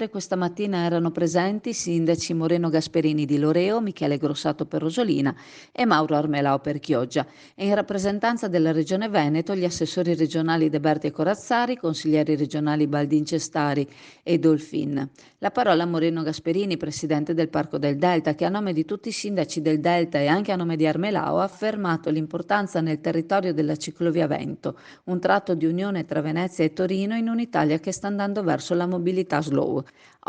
Questa mattina erano presenti i sindaci Moreno Gasperini di Loreo, Michele Grossato per Rosolina e Mauro Armelao per Chioggia e in rappresentanza della Regione Veneto gli assessori regionali De Berti e Corazzari, i consiglieri regionali Baldin Cestari e Dolfin. La parola a Moreno Gasperini, presidente del Parco del Delta, che a nome di tutti i sindaci del Delta e anche a nome di Armelao ha affermato l'importanza nel territorio della ciclovia Vento, un tratto di unione tra Venezia e Torino in un'Italia che sta andando verso la mobilità slow.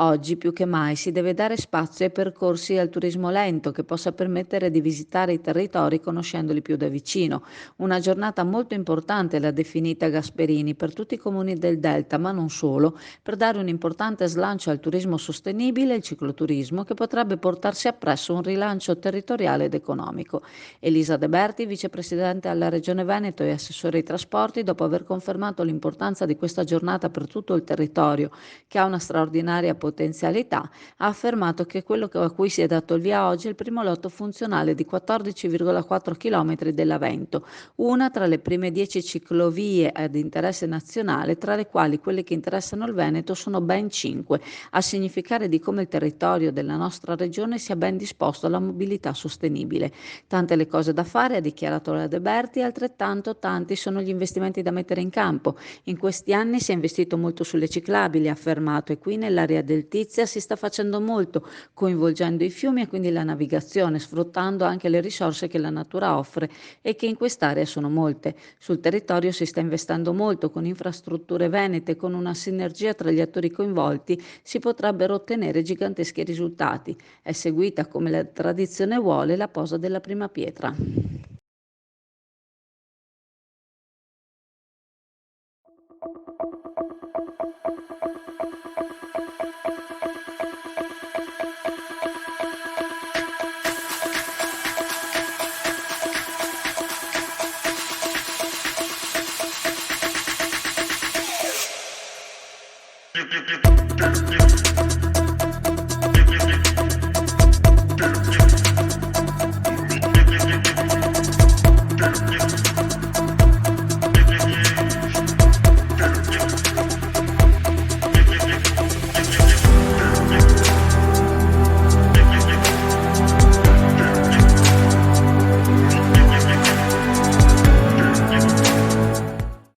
Oggi più che mai si deve dare spazio ai percorsi al turismo lento che possa permettere di visitare i territori conoscendoli più da vicino. Una giornata molto importante l'ha definita Gasperini per tutti i comuni del Delta, ma non solo, per dare un importante slancio al turismo sostenibile e il cicloturismo che potrebbe portarsi appresso un rilancio territoriale ed economico. Elisa De Berti, vicepresidente alla Regione Veneto e assessore ai trasporti, dopo aver confermato l'importanza di questa giornata per tutto il territorio, che ha una straordinaria potenzialità, ha affermato che quello a cui si è dato il via oggi è il primo lotto funzionale di 14,4 km dell'Avento, una tra le prime 10 ciclovie ad interesse nazionale, tra le quali quelle che interessano il Veneto sono ben 5, a significare di come il territorio della nostra regione sia ben disposto alla mobilità sostenibile. Tante le cose da fare, ha dichiarato la De Berti, e altrettanto tanti sono gli investimenti da mettere in campo. In questi anni si è investito molto sulle ciclabili, ha affermato, e qui nell'area del Tizia si sta facendo molto, coinvolgendo i fiumi e quindi la navigazione, sfruttando anche le risorse che la natura offre e che in quest'area sono molte. Sul territorio si sta investendo molto, con infrastrutture venete, con una sinergia tra gli attori coinvolti si potrebbero ottenere giganteschi risultati. È seguita, come la tradizione vuole, la posa della prima pietra.